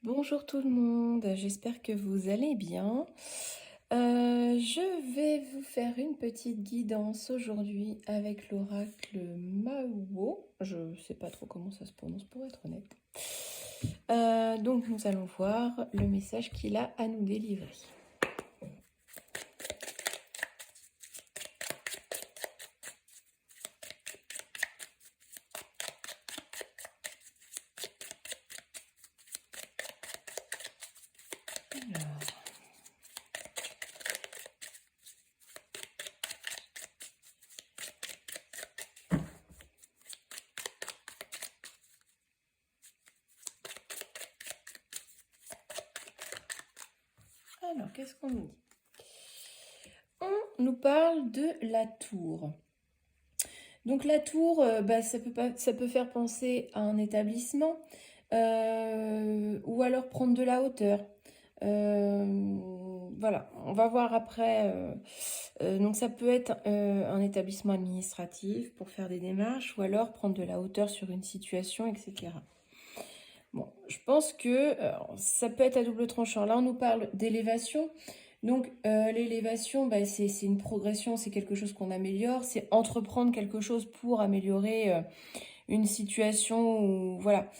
Bonjour tout le monde, j'espère que vous allez bien. Je vais vous faire une petite guidance aujourd'hui avec l'oracle Mao. Je ne sais pas trop comment ça se prononce pour être honnête. Donc nous allons voir le message qu'il a à nous délivrer. Alors, qu'est-ce qu'on nous dit? On nous parle de la tour. Donc la tour, ça peut faire penser à un établissement ou alors prendre de la hauteur. Voilà, on va voir après. Donc ça peut être un établissement administratif pour faire des démarches ou alors prendre de la hauteur sur une situation, etc. Bon, je pense que ça peut être à double tranchant. Là, on nous parle d'élévation. Donc l'élévation, c'est une progression, c'est quelque chose qu'on améliore, c'est entreprendre quelque chose pour améliorer une situation ou voilà.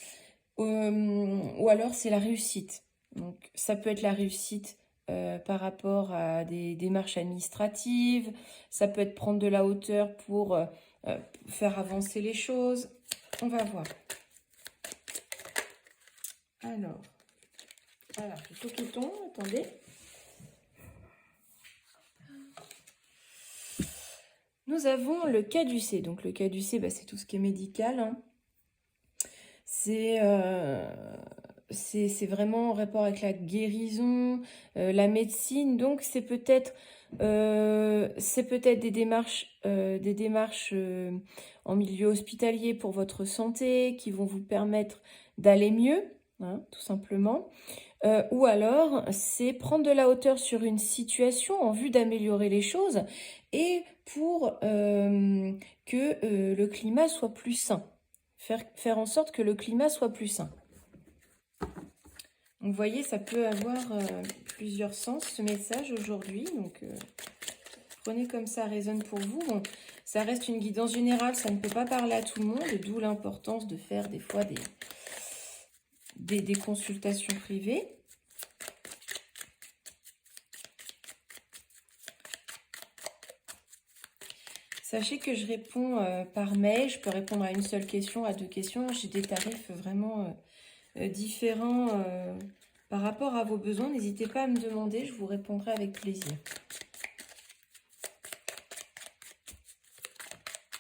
Ou alors c'est la réussite. Donc ça peut être la réussite par rapport à des démarches administratives, ça peut être prendre de la hauteur pour faire avancer les choses. On va voir. Alors, voilà, je tout attendez. Nous avons le caducée. Donc le caducée, c'est tout ce qui est médical. Hein. C'est vraiment en rapport avec la guérison, la médecine. Donc c'est peut-être des démarches, en milieu hospitalier pour votre santé qui vont vous permettre d'aller mieux, hein, tout simplement. Ou alors, c'est prendre de la hauteur sur une situation en vue d'améliorer les choses et pour que le climat soit plus sain. Faire en sorte que le climat soit plus sain. Donc, vous voyez, ça peut avoir plusieurs sens, ce message aujourd'hui. Donc, prenez comme ça résonne pour vous. Bon, ça reste une guidance générale, ça ne peut pas parler à tout le monde, d'où l'importance de faire des fois des consultations privées. Sachez que je réponds par mail, je peux répondre à une seule question, à deux questions. J'ai des tarifs vraiment différents par rapport à vos besoins. N'hésitez pas à me demander, je vous répondrai avec plaisir.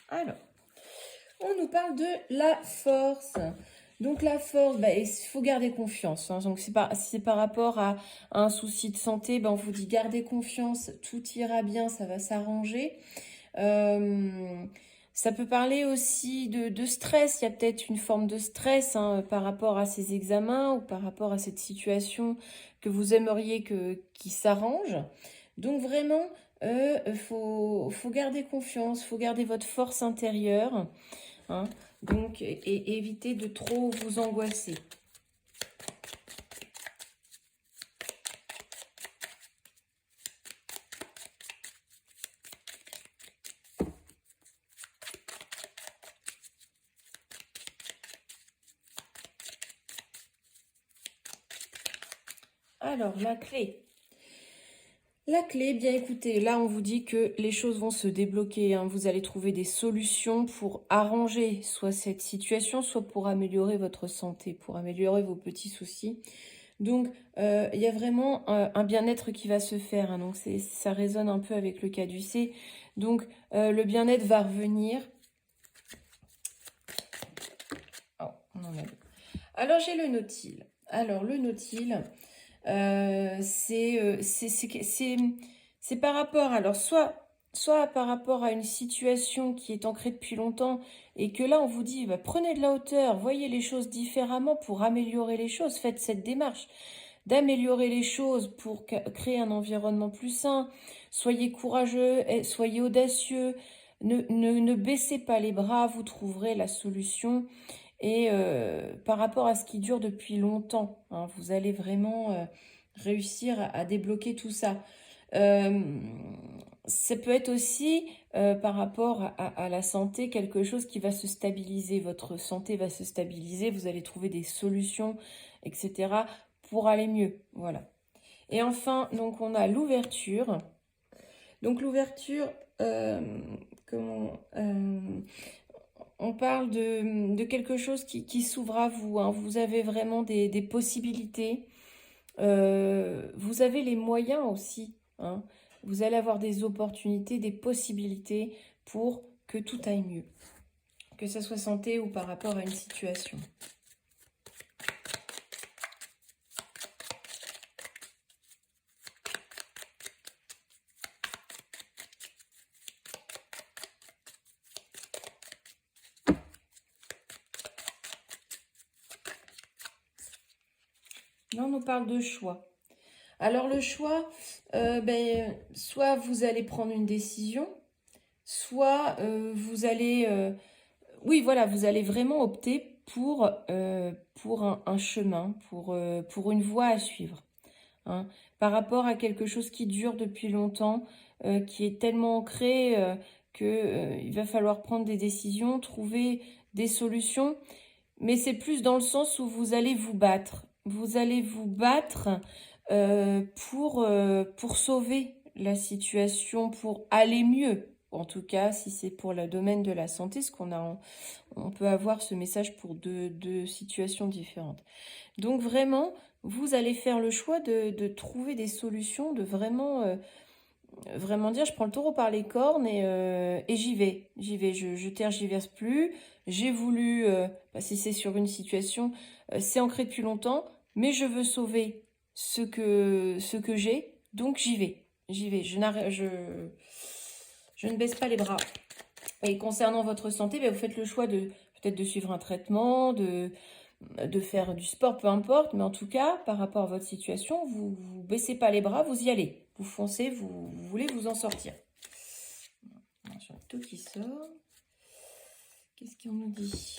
Alors, on nous parle de la force. Donc la force, il faut garder confiance. Hein. Donc si c'est par rapport à un souci de santé, on vous dit gardez confiance, tout ira bien, ça va s'arranger. Ça peut parler aussi de stress. Il y a peut-être une forme de stress par rapport à ces examens ou par rapport à cette situation que vous aimeriez qui s'arrange. Donc vraiment, faut garder confiance, faut garder votre force intérieure. Hein, donc, et éviter de trop vous angoisser. Alors, la clé. La clé, bien écoutez, là on vous dit que les choses vont se débloquer. Hein. Vous allez trouver des solutions pour arranger soit cette situation, soit pour améliorer votre santé, pour améliorer vos petits soucis. Donc, il y a vraiment un bien-être qui va se faire. Hein. Donc, ça résonne un peu avec le caducée. Donc, le bien-être va revenir. Oh, on en a deux. Alors, j'ai le nautile. Alors, le nautile, c'est par rapport, alors soit par rapport à une situation qui est ancrée depuis longtemps et que là on vous dit prenez de la hauteur, voyez les choses différemment pour améliorer les choses, faites cette démarche d'améliorer les choses pour créer un environnement plus sain, soyez courageux, soyez audacieux, ne baissez pas les bras, vous trouverez la solution et par rapport à ce qui dure depuis longtemps, hein, vous allez vraiment réussir à débloquer tout ça. Ça peut être aussi par rapport à la santé, quelque chose qui va se stabiliser. Votre santé va se stabiliser, vous allez trouver des solutions, etc. pour aller mieux. Voilà. Et enfin, donc on a l'ouverture. Donc l'ouverture, comment, on parle de quelque chose qui s'ouvre à vous, hein. Vous avez vraiment des possibilités. Vous avez les moyens aussi, hein. Vous allez avoir des opportunités, des possibilités pour que tout aille mieux. Que ce soit santé ou par rapport à une situation. Là, on nous parle de choix. Alors le choix, soit vous allez prendre une décision, soit vous allez, oui voilà, vous allez vraiment opter pour un chemin, pour une voie à suivre, hein, par rapport à quelque chose qui dure depuis longtemps, qui est tellement ancré que il va falloir prendre des décisions, trouver des solutions, mais c'est plus dans le sens où vous allez vous battre. Vous allez vous battre pour sauver la situation, pour aller mieux. En tout cas, si c'est pour le domaine de la santé, ce qu'on a, on peut avoir ce message pour deux situations différentes. Donc vraiment, vous allez faire le choix de trouver des solutions, de vraiment dire, je prends le taureau par les cornes et j'y vais. Je tergiverse plus. J'ai voulu, si c'est sur une situation, c'est ancré depuis longtemps, mais je veux sauver ce que j'ai, donc j'y vais. J'y vais. Je ne baisse pas les bras. Et concernant votre santé, vous faites le choix de peut-être de suivre un traitement, de faire du sport, peu importe, mais en tout cas, par rapport à votre situation, vous ne baissez pas les bras, vous y allez. Vous foncez, vous voulez vous en sortir. J'ai un tout qui sort. Qu'est-ce qu'on nous dit?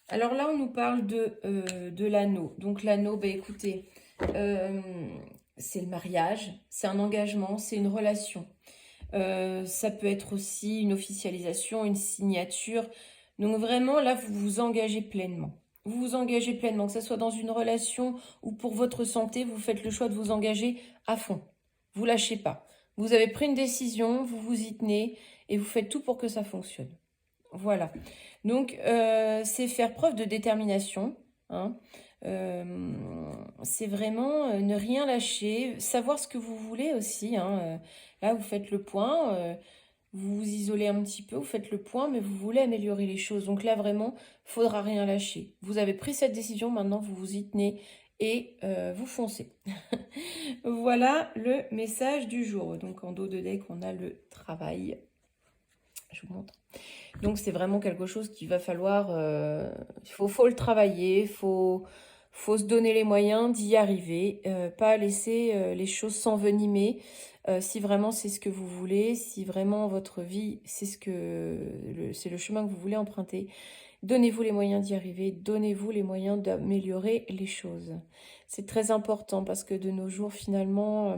Alors là, on nous parle de l'anneau. Donc l'anneau, écoutez, c'est le mariage, c'est un engagement, c'est une relation. Ça peut être aussi une officialisation, une signature. Donc vraiment, là, vous vous engagez pleinement. Vous vous engagez pleinement, que ce soit dans une relation ou pour votre santé, vous faites le choix de vous engager à fond. Vous lâchez pas. Vous avez pris une décision, vous vous y tenez et vous faites tout pour que ça fonctionne. Voilà. Donc, c'est faire preuve de détermination, hein. C'est vraiment ne rien lâcher, savoir ce que vous voulez aussi, hein. Là, vous faites le point, vous vous isolez un petit peu, vous faites le point, mais vous voulez améliorer les choses. Donc là, vraiment, faudra rien lâcher. Vous avez pris cette décision, maintenant, vous vous y tenez et vous foncez. Voilà le message du jour. Donc, en dos de deck, on a le travail. Je vous montre. Donc, c'est vraiment quelque chose qu'il va falloir... faut le travailler, faut se donner les moyens d'y arriver, pas laisser les choses s'envenimer. Si vraiment c'est ce que vous voulez, si vraiment votre vie, c'est c'est le chemin que vous voulez emprunter, donnez-vous les moyens d'y arriver, donnez-vous les moyens d'améliorer les choses. C'est très important parce que de nos jours, finalement,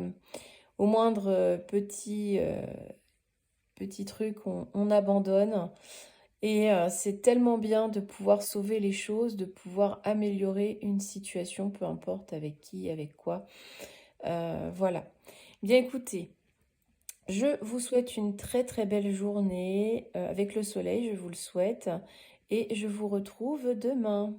au moindre petit truc, on abandonne. Et c'est tellement bien de pouvoir sauver les choses, de pouvoir améliorer une situation, peu importe avec qui, avec quoi. Voilà. Bien écoutez, je vous souhaite une très très belle journée avec le soleil, je vous le souhaite. Et je vous retrouve demain.